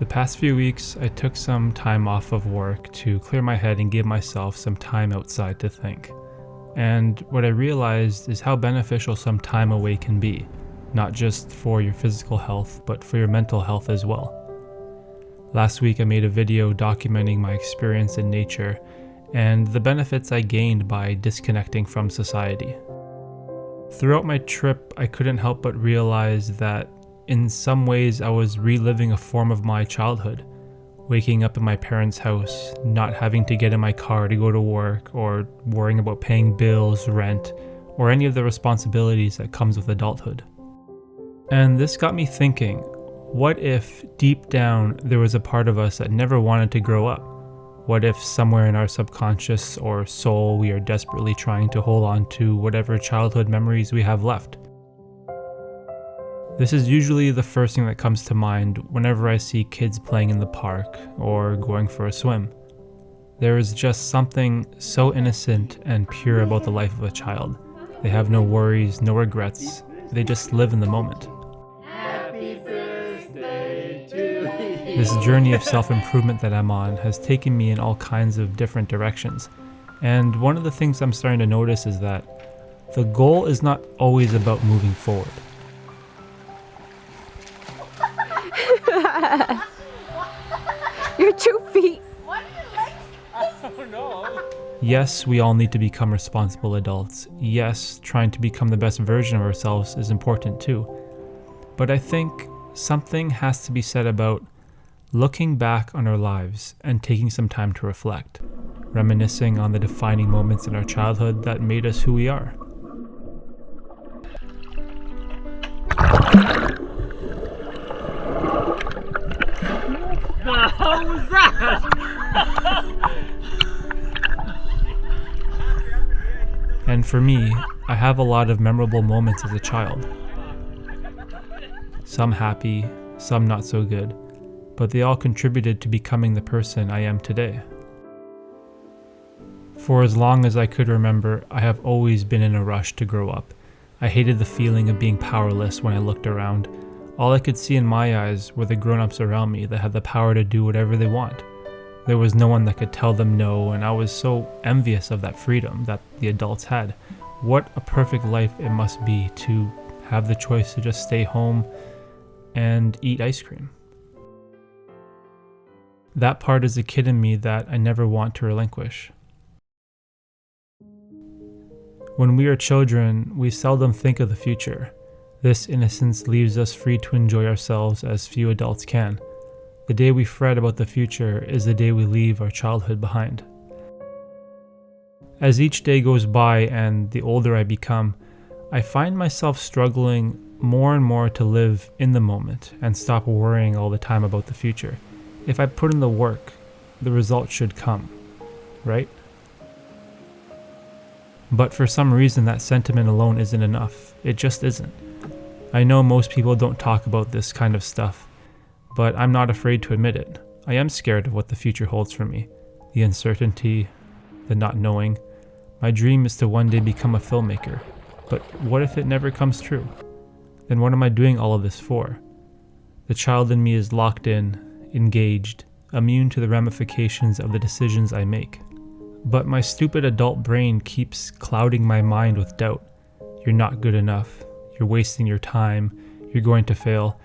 The past few weeks, I took some time off of work to clear my head and give myself some time outside to think. And what I realized is how beneficial some time away can be, not just for your physical health, but for your mental health as well. Last week, I made a video documenting my experience in nature and the benefits I gained by disconnecting from society. Throughout my trip, I couldn't help but realize that in some ways I was reliving a form of my childhood, waking up in my parents' house, not having to get in my car to go to work, or worrying about paying bills, rent, or any of the responsibilities that comes with adulthood. And this got me thinking, what if deep down there was a part of us that never wanted to grow up? What if somewhere in our subconscious or soul we are desperately trying to hold on to whatever childhood memories we have left? This is usually the first thing that comes to mind whenever I see kids playing in the park or going for a swim. There is just something so innocent and pure about the life of a child. They have no worries, no regrets. They just live in the moment. Happy birthday to you. This journey of self-improvement that I'm on has taken me in all kinds of different directions. And one of the things I'm starting to notice is that the goal is not always about moving forward. Your 2 feet. Yes, we all need to become responsible adults. Yes, trying to become the best version of ourselves is important too. But I think something has to be said about looking back on our lives and taking some time to reflect, reminiscing on the defining moments in our childhood that made us who we are. How was that? And for me, I have a lot of memorable moments as a child. Some happy, some not so good, but they all contributed to becoming the person I am today. For as long as I could remember, I have always been in a rush to grow up. I hated the feeling of being powerless when I looked around. All I could see in my eyes were the grown-ups around me that had the power to do whatever they want. There was no one that could tell them no, and I was so envious of that freedom that the adults had. What a perfect life it must be to have the choice to just stay home and eat ice cream. That part is a kid in me that I never want to relinquish. When we are children, we seldom think of the future. This innocence leaves us free to enjoy ourselves as few adults can. The day we fret about the future is the day we leave our childhood behind. As each day goes by and the older I become, I find myself struggling more and more to live in the moment and stop worrying all the time about the future. If I put in the work, the result should come, right? But for some reason that sentiment alone isn't enough. It just isn't. I know most people don't talk about this kind of stuff, but I'm not afraid to admit it. I am scared of what the future holds for me. The uncertainty, the not knowing. My dream is to one day become a filmmaker, but what if it never comes true? Then what am I doing all of this for? The child in me is locked in, engaged, immune to the ramifications of the decisions I make. But my stupid adult brain keeps clouding my mind with doubt. You're not good enough. You're wasting your time. You're going to fail.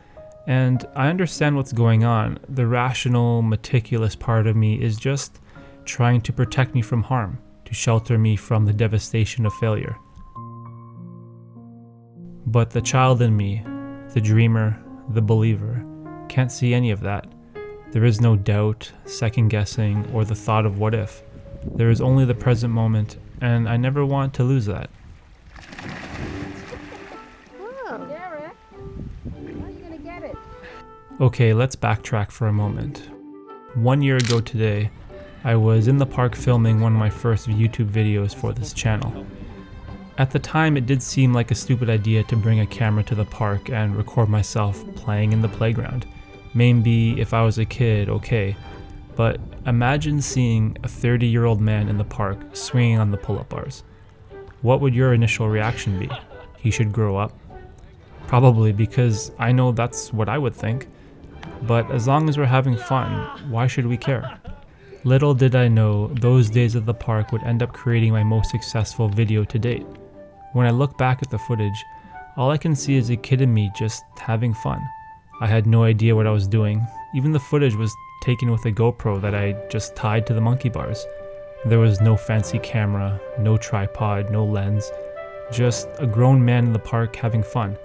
And I understand what's going on. The rational, meticulous part of me is just trying to protect me from harm, to shelter me from the devastation of failure. But the child in me, the dreamer, the believer, can't see any of that. There is no doubt, second guessing, or the thought of what if. There is only the present moment, and I never want to lose that. Whoa. Derek, how are you gonna get it? Okay, let's backtrack for a moment. 1 year ago today, I was in the park filming one of my first YouTube videos for this channel. At the time, it did seem like a stupid idea to bring a camera to the park and record myself playing in the playground. Maybe if I was a kid, okay. But imagine seeing a 30-year-old man in the park swinging on the pull-up bars. What would your initial reaction be? He should grow up? Probably, because I know that's what I would think. But as long as we're having fun, why should we care? Little did I know those days at the park would end up creating my most successful video to date. When I look back at the footage, all I can see is a kid in me just having fun. I had no idea what I was doing. Even the footage was taken with a GoPro that I just tied to the monkey bars. There was no fancy camera, no tripod, no lens, just a grown man in the park having fun.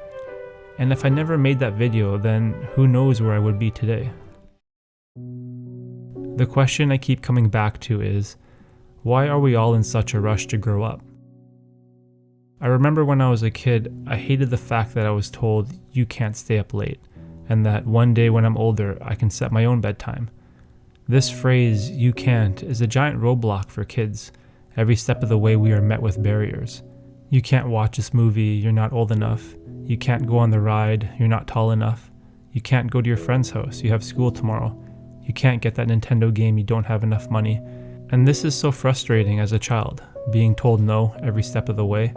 And if I never made that video, then who knows where I would be today. The question I keep coming back to is, why are we all in such a rush to grow up? I remember when I was a kid, I hated the fact that I was told you can't stay up late, and that one day when I'm older, I can set my own bedtime. This phrase, you can't, is a giant roadblock for kids. Every step of the way we are met with barriers. You can't watch this movie, you're not old enough. You can't go on the ride, you're not tall enough. You can't go to your friend's house, you have school tomorrow. You can't get that Nintendo game, you don't have enough money. And this is so frustrating as a child, being told no every step of the way.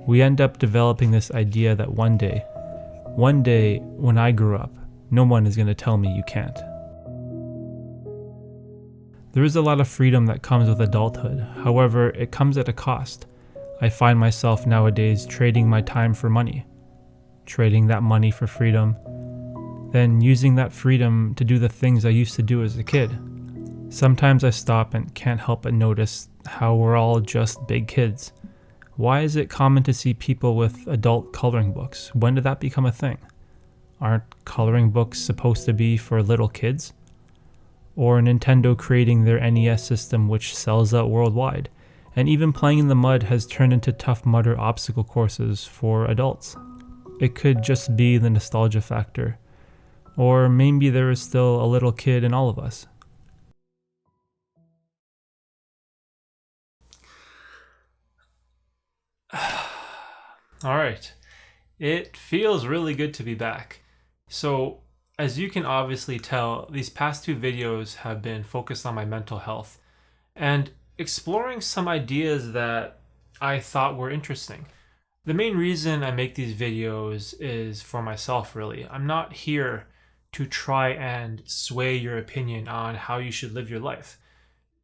We end up developing this idea that one day when I grew up, no one is going to tell me you can't. There is a lot of freedom that comes with adulthood, however, it comes at a cost. I find myself nowadays trading my time for money, trading that money for freedom, then using that freedom to do the things I used to do as a kid. Sometimes I stop and can't help but notice how we're all just big kids. Why is it common to see people with adult coloring books? When did that become a thing? Aren't coloring books supposed to be for little kids? Or Nintendo creating their NES system which sells out worldwide, and even playing in the mud has turned into Tough Mudder obstacle courses for adults. It could just be the nostalgia factor. Or maybe there is still a little kid in all of us. Alright, it feels really good to be back. So, as you can obviously tell, these past two videos have been focused on my mental health and exploring some ideas that I thought were interesting. The main reason I make these videos is for myself, really. I'm not here to try and sway your opinion on how you should live your life.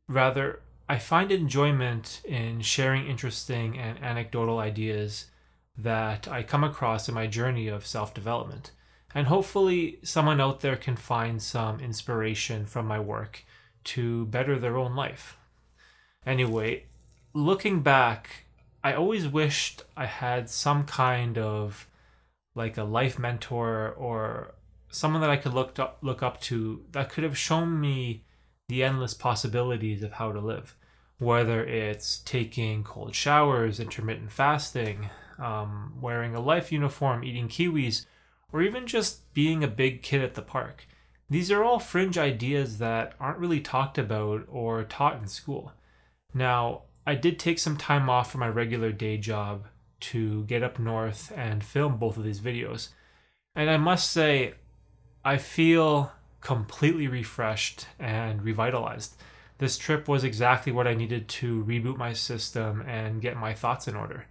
Rather, I find enjoyment in sharing interesting and anecdotal ideas that I come across in my journey of self-development. And hopefully someone out there can find some inspiration from my work to better their own life. Anyway, looking back, I always wished I had some kind of like a life mentor or someone that I could look up to that could have shown me the endless possibilities of how to live. Whether it's taking cold showers, intermittent fasting, wearing a life uniform, eating kiwis, or even just being a big kid at the park. These are all fringe ideas that aren't really talked about or taught in school. Now, I did take some time off from my regular day job to get up north and film both of these videos. And I must say, I feel completely refreshed and revitalized. This trip was exactly what I needed to reboot my system and get my thoughts in order.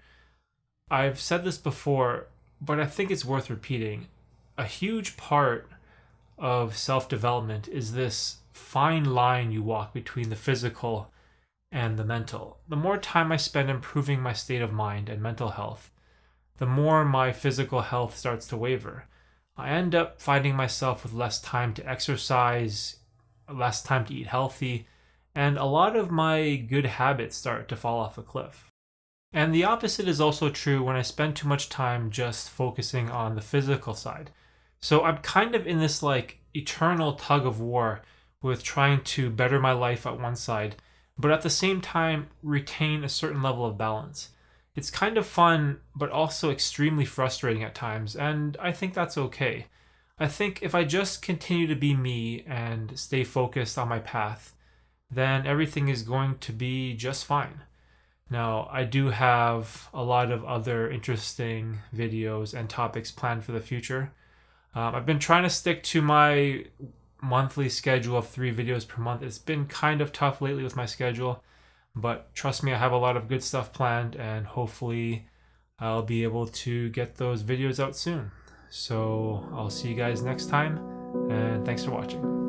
I've said this before, but I think it's worth repeating. A huge part of self-development is this fine line you walk between the physical and the mental. The more time I spend improving my state of mind and mental health, the more my physical health starts to waver. I end up finding myself with less time to exercise, less time to eat healthy, and a lot of my good habits start to fall off a cliff. And the opposite is also true when I spend too much time just focusing on the physical side. So I'm kind of in this like eternal tug of war with trying to better my life at one side, but at the same time retain a certain level of balance. It's kind of fun, but also extremely frustrating at times, and I think that's okay. I think if I just continue to be me and stay focused on my path, then everything is going to be just fine. Now, I do have a lot of other interesting videos and topics planned for the future. I've been trying to stick to my monthly schedule of 3 videos per month. It's been kind of tough lately with my schedule, but trust me, I have a lot of good stuff planned, and hopefully I'll be able to get those videos out soon. So I'll see you guys next time. And thanks for watching.